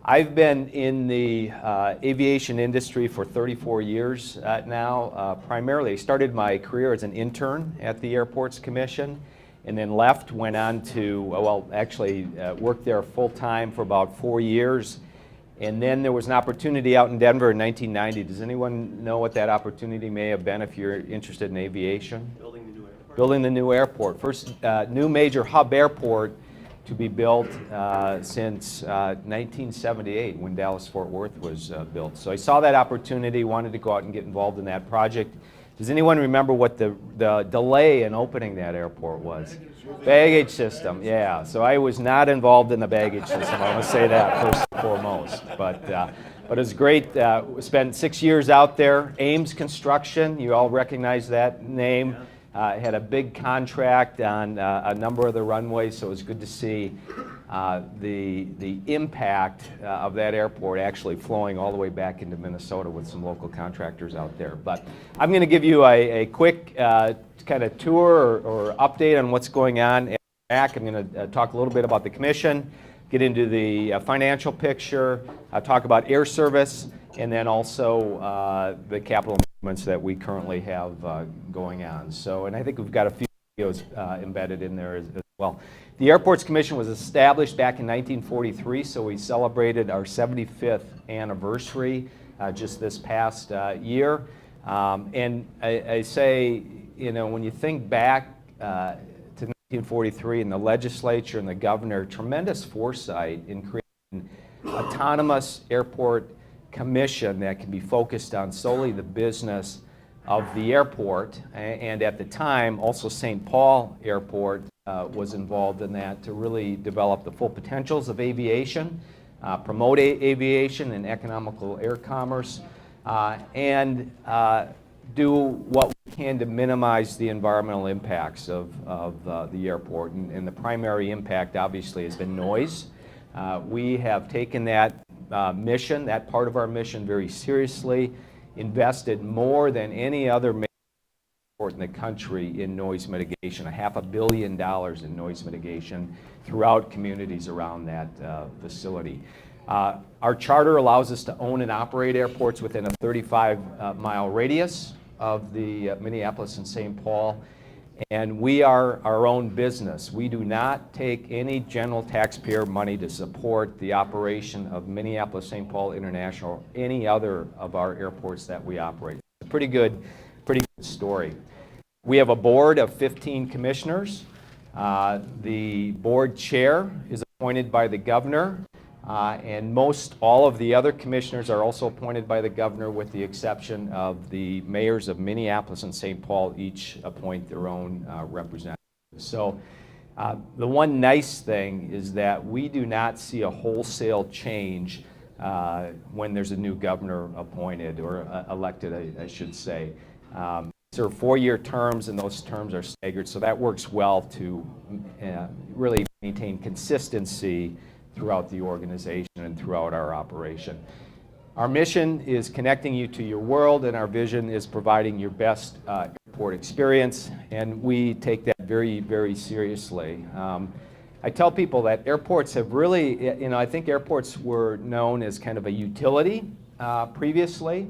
I've been in the aviation industry for 34 years now. Primarily, I started my career as an intern at the Airports Commission and then left, went on to, worked there full-time for about 4 years. And then there was an opportunity out in Denver in 1990. Does anyone know what that opportunity may have been if you're interested in aviation? Building the new airport. Building the new airport. First new major hub airport to be built since 1978 when Dallas-Fort Worth was built. So I saw that opportunity, wanted to go out and get involved in that project. Does anyone remember what the delay in opening that airport was? Baggage system, yeah. So I was not involved in the baggage system. I want to say that first and foremost. But it was great. We spent 6 years out there. Ames Construction, you all recognize that name. Had a big contract on a number of the runways, so it was good to see the impact of that airport actually flowing all the way back into Minnesota with some local contractors out there. But I'm going to give you a quick kind of tour or update on what's going on at MAC. I'm going to talk a little bit about the commission, get into the financial picture, talk about air service, and then also the capital improvements that we currently have going on. So, and I think we've got a few videos embedded in there as well. The Airports Commission was established back in 1943, so we celebrated our 75th anniversary just this past year. And I say, you know, when you think back to 1943 and the legislature and the governor, tremendous foresight in creating an autonomous airport commission that can be focused on solely the business of the airport, and at the time also St. Paul Airport was involved in that to really develop the full potentials of aviation, promote aviation and economical air commerce, and do what we can to minimize the environmental impacts of the airport. And the primary impact obviously has been noise. We have taken that mission, that part of our mission, very seriously, invested more than any other airport in the country in noise mitigation, $500 million in noise mitigation throughout communities around that facility. Our charter allows us to own and operate airports within a 35-mile radius of the Minneapolis and St. Paul. And we are our own business. We do not take any general taxpayer money to support the operation of Minneapolis, St. Paul International, or any other of our airports that we operate. It's a pretty good story. We have a board of 15 commissioners. The board chair is appointed by the governor, and most all of the other commissioners are also appointed by the governor, with the exception of the mayors of Minneapolis and St. Paul. Each appoint their own representatives. So the one nice thing is that we do not see a wholesale change when there's a new governor appointed or elected, I should say. These are 4-year terms, and those terms are staggered, so that works well to really maintain consistency throughout the organization and throughout our operation. Our mission is connecting you to your world, and our vision is providing your best airport experience, and we take that very, very seriously. I tell people that airports have really, you know, I think airports were known as kind of a utility previously.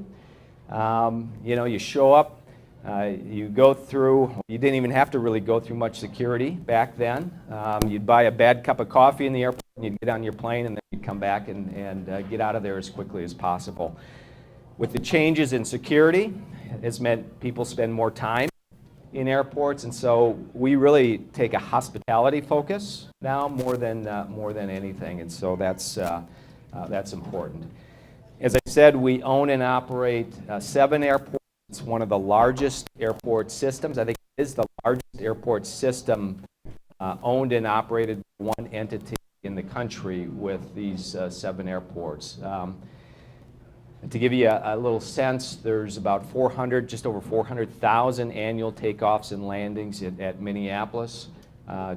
You know, you show up, you go through, you didn't even have to really go through much security back then. You'd buy a bad cup of coffee in the airport, and you'd get on your plane, and then you'd come back and get out of there as quickly as possible. With the changes in security, it's meant people spend more time in airports, and so we really take a hospitality focus now more than anything, and so that's important. As I said, we own and operate 7 airports. It's one of the largest airport systems. I think it is the largest airport system owned and operated by one entity in the country with these 7 airports. To give you a little sense, there's about just over 400,000 annual takeoffs and landings at Minneapolis,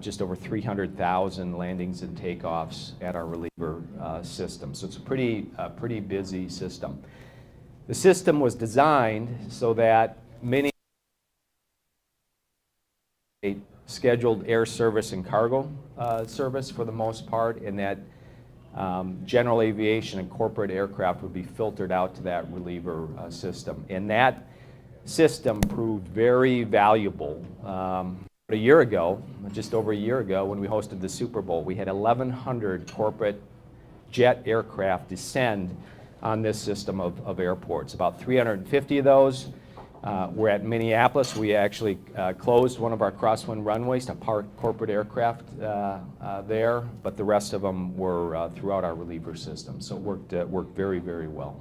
just over 300,000 landings and takeoffs at our reliever system. So it's a pretty busy system. The system was designed so that many scheduled air service and cargo service for the most part, and that general aviation and corporate aircraft would be filtered out to that reliever system. And that system proved very valuable. A year ago, just over a year ago, when we hosted the Super Bowl, we had 1,100 corporate jet aircraft descend on this system of airports. About 350 of those were at Minneapolis. We actually closed one of our crosswind runways to park corporate aircraft there, but the rest of them were throughout our reliever system. So it worked very, very well.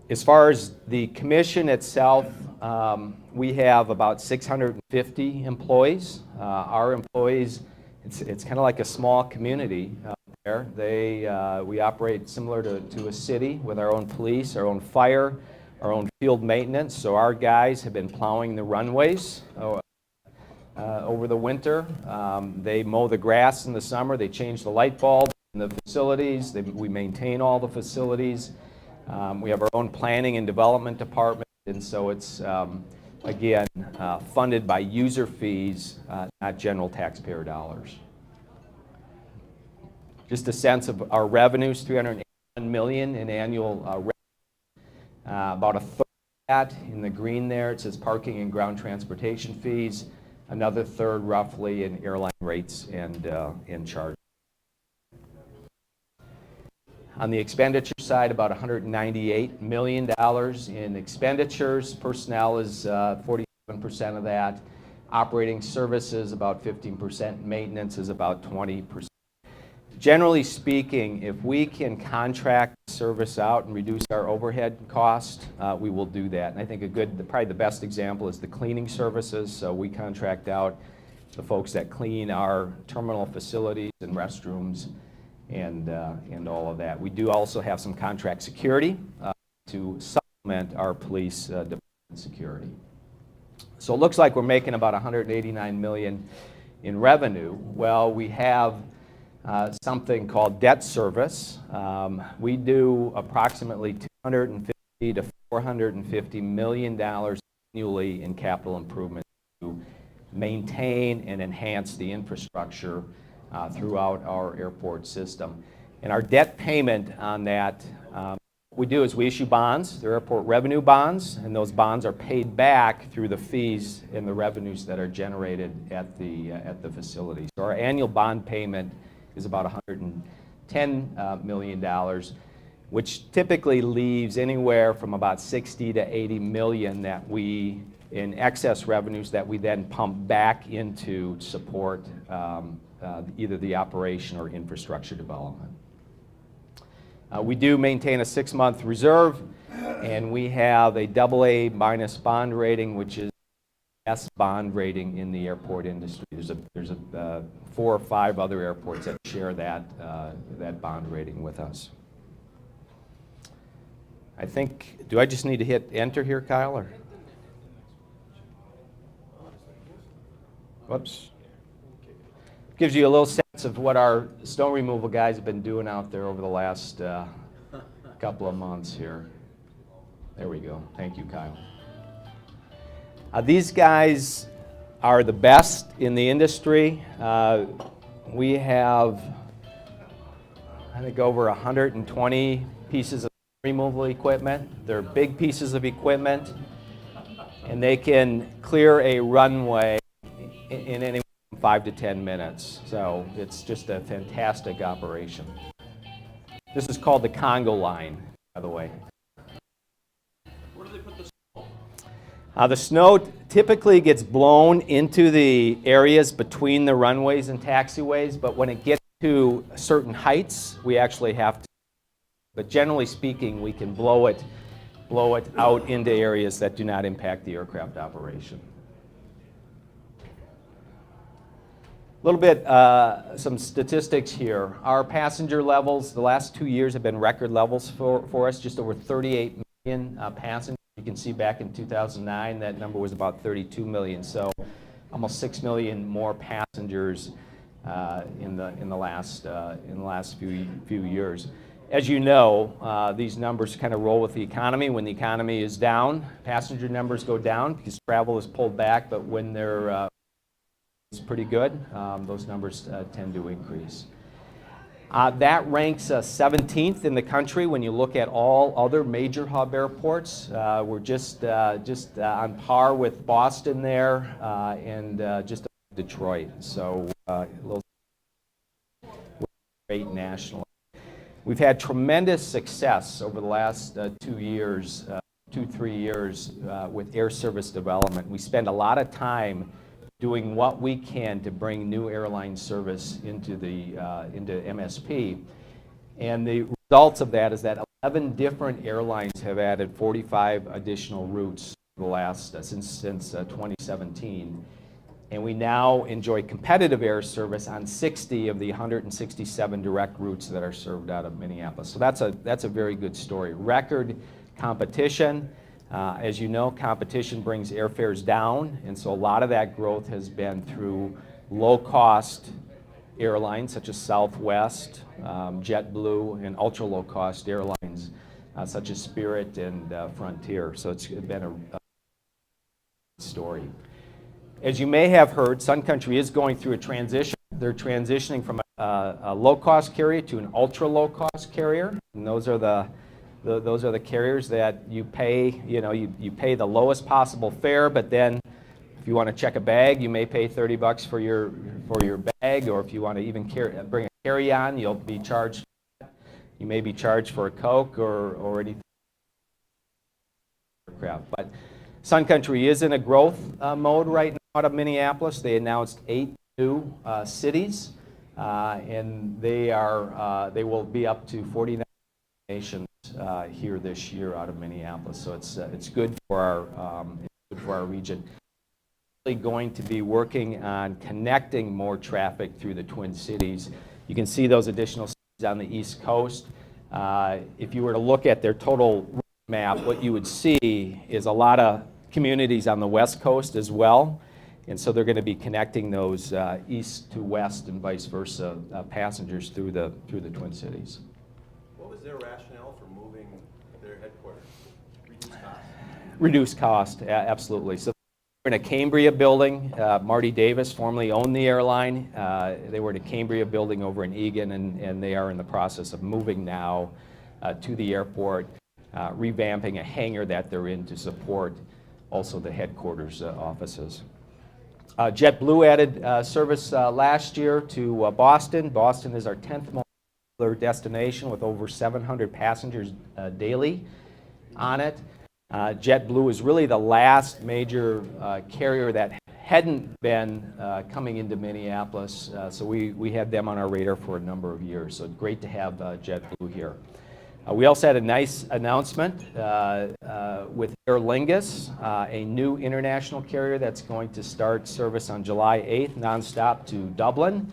As far as the commission itself, we have about 650 employees. Our employees, it's kind of like a small community there. We operate similar to a city with our own police, our own fire, our own field maintenance. So our guys have been plowing the runways over the winter. They mow the grass in the summer. They change the light bulbs in the facilities. We maintain all the facilities. We have our own planning and development department, and so it's, again, funded by user fees, not general taxpayer dollars. Just a sense of our revenues, $381 million in annual revenue. About a third of that in the green there, it says parking and ground transportation fees. Another third roughly in airline rates and charges. On the expenditure side, about $198 million in expenditures. Personnel is 47% of that. Operating services, about 15%. Maintenance is about 20%. Generally speaking, if we can contract service out and reduce our overhead cost, we will do that. And I think probably the best example is the cleaning services. So we contract out the folks that clean our terminal facilities and restrooms and all of that. We do also have some contract security to supplement our police department security. So it looks like we're making about $189 million in revenue. Well, we have something called debt service. We do approximately $250 to $450 million annually in capital improvement to maintain and enhance the infrastructure throughout our airport system. And our debt payment on that, what we do is we issue bonds. They're airport revenue bonds, and those bonds are paid back through the fees and the revenues that are generated at the facility. So our annual bond payment is about $110 million, which typically leaves anywhere from about 60 to 80 million that we, in excess revenues that we then pump back into support either the operation or infrastructure development. We do maintain a 6-month reserve, and we have a AA- bond rating, which is the best bond rating in the airport industry. There's 4 or 5 other airports that share that bond rating with us. I think, do I just need to hit enter here, Kyle? Or? Whoops. Gives you a little sense of what our snow removal guys have been doing out there over the last couple of months here. There we go. Thank you, Kyle. These guys are the best in the industry. We have, I think, over 120 pieces of removal equipment. They're big pieces of equipment, and they can clear a runway in anywhere from 5 to 10 minutes. So it's just a fantastic operation. This is called the Congo line, by the way. Where do they put the snow? The snow typically gets blown into the areas between the runways and taxiways, but when it gets to certain heights, we actually have to. But generally speaking, we can blow it out into areas that do not impact the aircraft operation. A little bit, some statistics here. Our passenger levels, the last 2 years have been record levels for us, just over 38 million passengers. You can see back in 2009, that number was about 32 million. So almost 6 million more passengers in the last few years. As you know, these numbers kind of roll with the economy. When the economy is down, passenger numbers go down because travel is pulled back, but when they're it's pretty good, those numbers tend to increase. That ranks 17th in the country when you look at all other major hub airports. We're just on par with Boston there and just Detroit. So a little great nationally. We've had tremendous success over the last 3 years with air service development. We spend a lot of time doing what we can to bring new airline service into MSP. And the results of that is that 11 different airlines have added 45 additional routes the last since 2017. And we now enjoy competitive air service on 60 of the 167 direct routes that are served out of Minneapolis. So that's a very good story. Record competition. As you know, competition brings airfares down, and so a lot of that growth has been through low-cost airlines such as Southwest, JetBlue, and ultra-low-cost airlines such as Spirit and Frontier. So it's been a story. As you may have heard, Sun Country is going through a transition. They're transitioning from a low-cost carrier to an ultra-low-cost carrier, and those are the carriers that you pay. You pay the lowest possible fare, but then if you want to check a bag, you may pay $30 for your bag, or if you want to even bring a carry-on, you'll be charged. You may be charged for a Coke or anything. But Sun Country is in a growth mode right now out of Minneapolis. They announced 8 new cities, and they will be up to 49 nations here this year out of Minneapolis. So it's good for our region. We're really going to be working on connecting more traffic through the Twin Cities. You can see those additional cities on the East Coast. If you were to look at their total map, what you would see is a lot of communities on the West Coast as well. And so they're going to be connecting those east to west and vice versa passengers through the Twin Cities. What was their rationale for moving their headquarters? Reduce cost? Reduce cost, absolutely. So we're in a Cambria building. Marty Davis formerly owned the airline. They were in a Cambria building over in Eagan, and they are in the process of moving now to the airport, revamping a hangar that they're in to support also the headquarters offices. JetBlue added service last year to Boston. Boston is our 10th most popular destination with over 700 passengers daily on it. JetBlue is really the last major carrier that hadn't been coming into Minneapolis, so we had them on our radar for a number of years. So it's great to have JetBlue here. We also had a nice announcement with Aer Lingus, a new international carrier that's going to start service on July 8th, nonstop to Dublin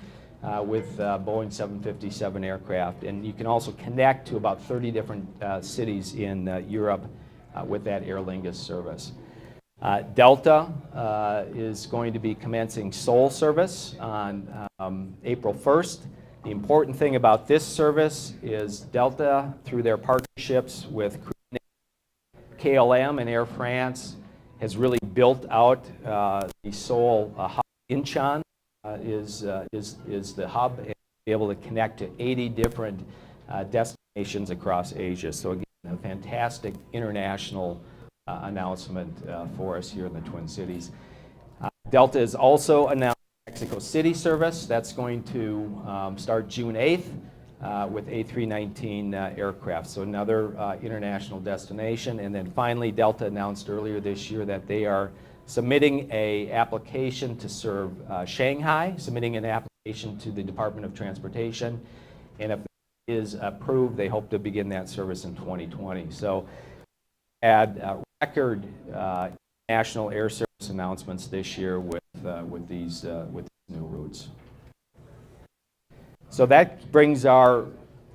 with Boeing 757 aircraft. And you can also connect to about 30 different cities in Europe with that Aer Lingus service. Delta is going to be commencing Seoul service on April 1st. The important thing about this service is Delta, through their partnerships with KLM and Air France, has really built out the Seoul hub. Incheon is the hub, and be able to connect to 80 different destinations across Asia. So again, a fantastic international announcement for us here in the Twin Cities. Delta is also announced Mexico City service. That's going to start June 8th with A319 aircraft. So another international destination. And then finally, Delta announced earlier this year that they are submitting an application to serve Shanghai, submitting an application to the Department of Transportation. And if it is approved, they hope to begin that service in 2020. So add record national air service announcements this year with these new routes. So that brings our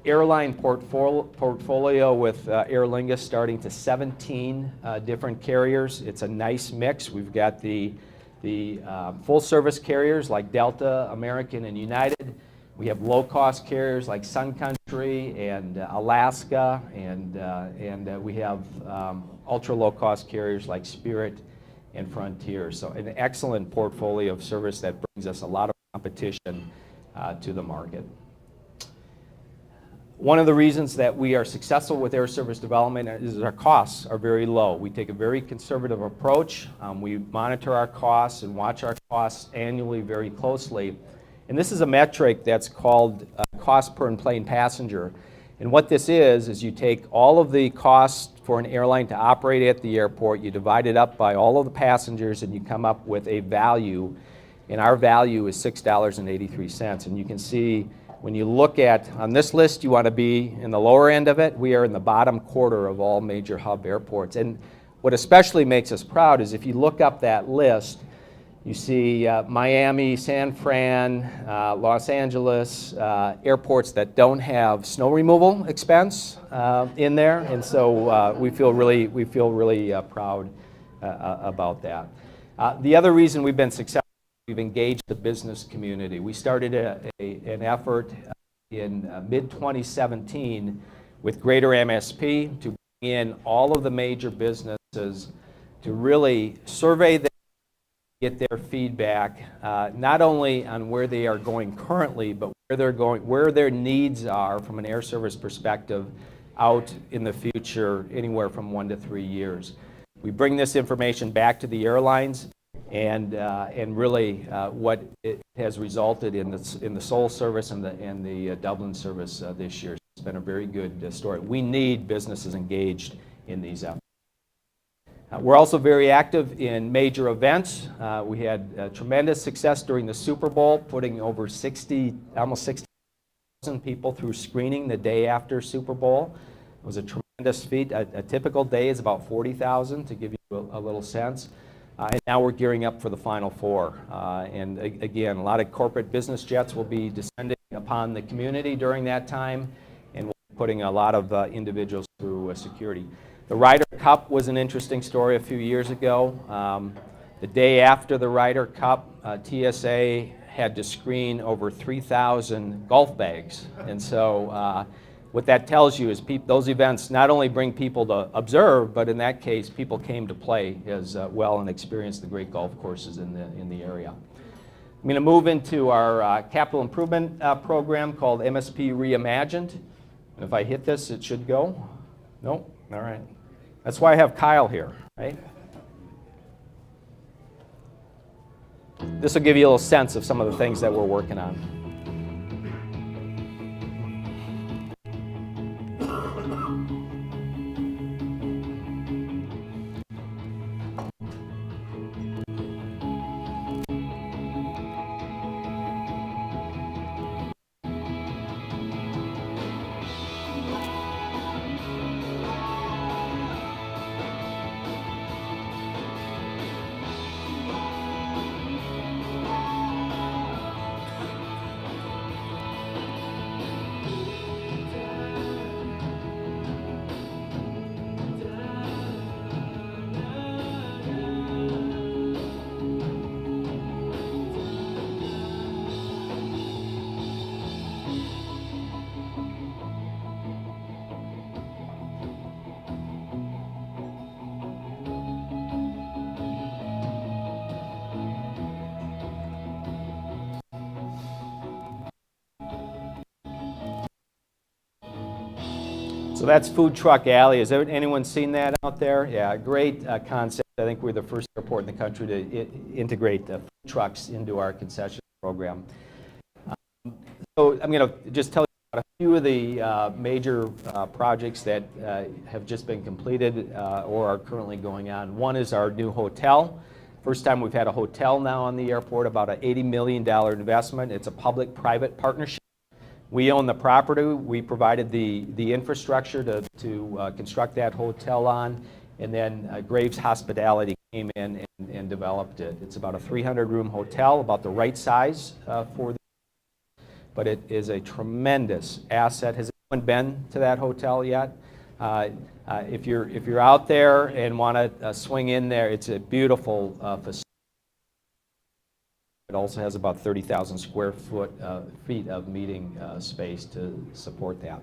airline portfolio with Aer Lingus starting to 17 different carriers. It's a nice mix. We've got the full service carriers like Delta, American, and United. We have low-cost carriers like Sun Country and Alaska, and we have ultra-low-cost carriers like Spirit and Frontier. So an excellent portfolio of service that brings us a lot of competition to the market. One of the reasons that we are successful with air service development is our costs are very low. We take a very conservative approach. We monitor our costs and watch our costs annually very closely. And this is a metric that's called cost per enplaned passenger. And what this is you take all of the costs for an airline to operate at the airport, you divide it up by all of the passengers, and you come up with a value. And our value is $6.83. And you can see when you look at, on this list, you want to be in the lower end of it. We are in the bottom quarter of all major hub airports. And what especially makes us proud is if you look up that list, you see Miami, San Fran, Los Angeles, airports that don't have snow removal expense in there. And so we feel really proud about that. The other reason we've been successful, we've engaged the business community. We started an effort in mid-2017 with Greater MSP to bring in all of the major businesses to really survey them, get their feedback, not only on where they are going currently, but where their needs are from an air service perspective out in the future, anywhere from 1 to 3 years. We bring this information back to the airlines, and really what it has resulted in the Seoul service and the Dublin service this year. It's been a very good story. We need businesses engaged in these efforts. We're also very active in major events. We had tremendous success during the Super Bowl, putting over almost 60,000 people through screening the day after Super Bowl. It was a tremendous feat. A typical day is about 40,000, to give you a little sense. And now we're gearing up for the Final Four. And again, a lot of corporate business jets will be descending upon the community during that time, and we'll be putting a lot of individuals through security. The Ryder Cup was an interesting story a few years ago. The day after the Ryder Cup, TSA had to screen over 3,000 golf bags. And so what that tells you is those events not only bring people to observe, but in that case, people came to play as well and experience the great golf courses in the area. I'm going to move into our capital improvement program called MSP Reimagined. And if I hit this, it should go. Nope. All right. That's why I have Kyle here, right? This will give you a little sense of some of the things that we're working on. So that's Food Truck Alley. Has anyone seen that out there? Yeah, great concept. I think we're the first airport in the country to integrate food trucks into our concession program. So I'm going to just tell you about a few of the major projects that have just been completed or are currently going on. One is our new hotel. First time we've had a hotel now on the airport, about an $80 million investment. It's a public-private partnership. We own the property. We provided the infrastructure to construct that hotel on, and then Graves Hospitality came in and developed it. It's about a 300-room hotel, about the right size for the, but it is a tremendous asset. Has anyone been to that hotel yet? If you're out there and want to swing in there, it's a beautiful facility. It also has about 30,000 square feet of meeting space to support that.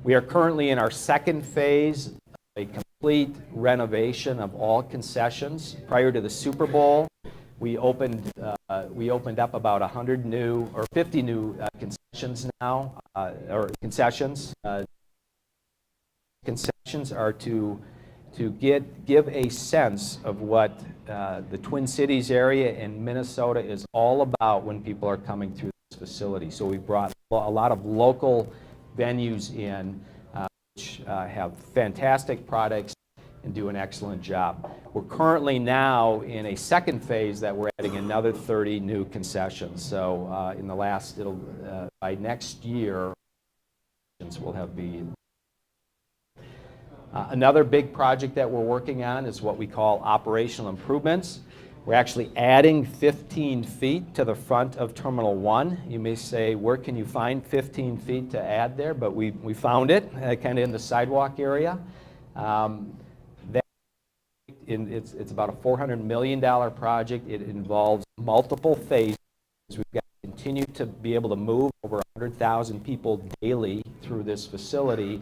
We are currently in our second phase of a complete renovation of all concessions. Prior to the Super Bowl, we opened up about 50 new concessions concessions now, or concessions. Concessions are to give a sense of what the Twin Cities area and Minnesota is all about when people are coming through this facility. So we brought a lot of local venues in which have fantastic products and do an excellent job. We're currently now in a second phase that we're adding another 30 new concessions. So in the last, by next year, we'll have the another big project that we're working on is what we call operational improvements. We're actually adding 15 feet to the front of Terminal 1. You may say, where can you find 15 feet to add there? But we found it kind of in the sidewalk area. It's about a $400 million project. It involves multiple phases. We've got to continue to be able to move over 100,000 people daily through this facility.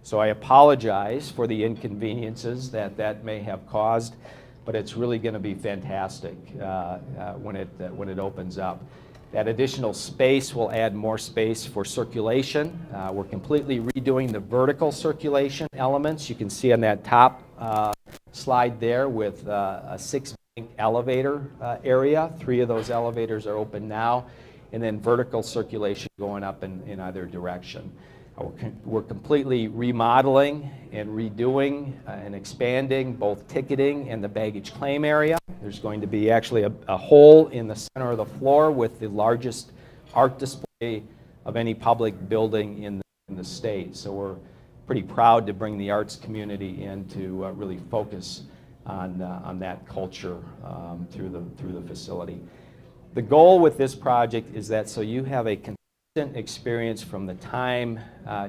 So I apologize for the inconveniences that may have caused, but it's really going to be fantastic when it opens up. That additional space will add more space for circulation. We're completely redoing the vertical circulation elements. You can see on that top slide there with a 6-bank elevator area. 3 of those elevators are open now, and then vertical circulation going up in either direction. We're completely remodeling and redoing and expanding both ticketing and the baggage claim area. There's going to be actually a hole in the center of the floor with the largest art display of any public building in the state. So we're pretty proud to bring the arts community in to really focus on that culture through the facility. The goal with this project is that so you have a consistent experience from the time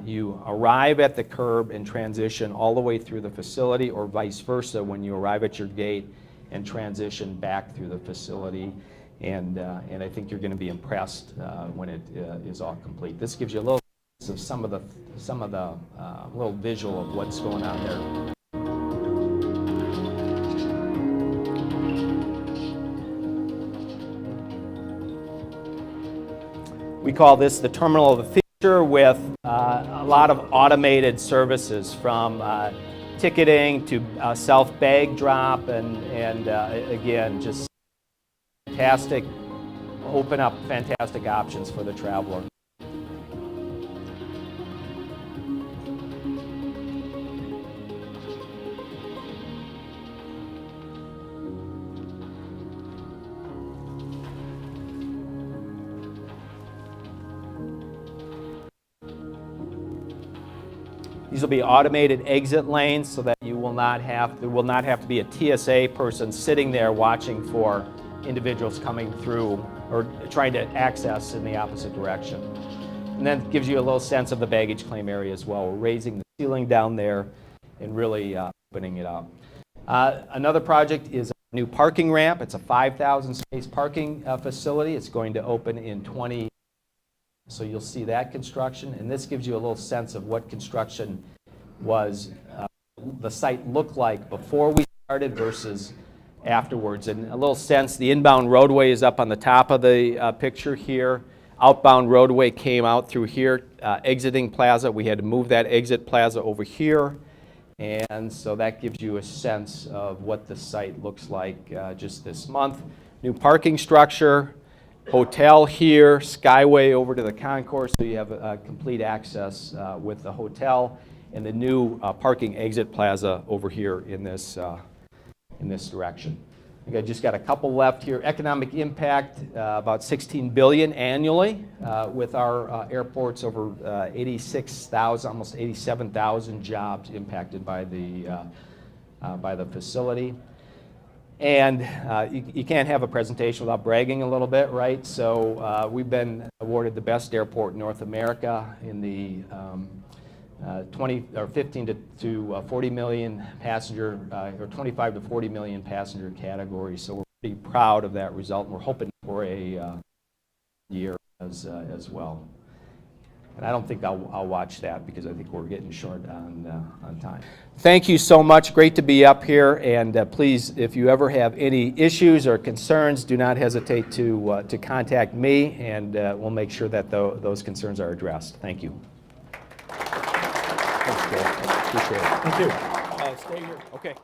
you arrive at the curb and transition all the way through the facility, or vice versa when you arrive at your gate and transition back through the facility. And I think you're going to be impressed when it is all complete. This gives you a little sense of some of the little visual of what's going on there. We call this the terminal of the future, with a lot of automated services from ticketing to self-bag drop, and again, just fantastic, open up fantastic options for the traveler. These will be automated exit lanes so that there will not have to be a TSA person sitting there watching for individuals coming through or trying to access in the opposite direction. And then it gives you a little sense of the baggage claim area as well. We're raising the ceiling down there and really opening it up. Another project is a new parking ramp. It's a 5,000 space parking facility. It's going to open in 20. So you'll see that construction, and this gives you a little sense of what construction was, the site looked like before we started versus afterwards. And a little sense, the inbound roadway is up on the top of the picture here. Outbound roadway came out through here. Exiting plaza, we had to move that exit plaza over here. And so that gives you a sense of what the site looks like just this month. New parking structure. Hotel here, Skyway over to the concourse, so you have complete access with the hotel, and the new parking exit plaza over here in this direction. I think I just got a couple left here. Economic impact, about $16 billion annually with our airports, over 86,000, almost 87,000 jobs impacted by the facility. And you can't have a presentation without bragging a little bit, right? So we've been awarded the best airport in North America in the 15 to 40 million passenger, or 25 to 40 million passenger category. So we're pretty proud of that result, and we're hoping for a year as well. And I don't think I'll watch that because I think we're getting short on time. Thank you so much. Great to be up here. And please, if you ever have any issues or concerns, do not hesitate to contact me, and we'll make sure that those concerns are addressed. Thank you. Thanks, Joe. Appreciate it. Thank you. Stay here. Okay.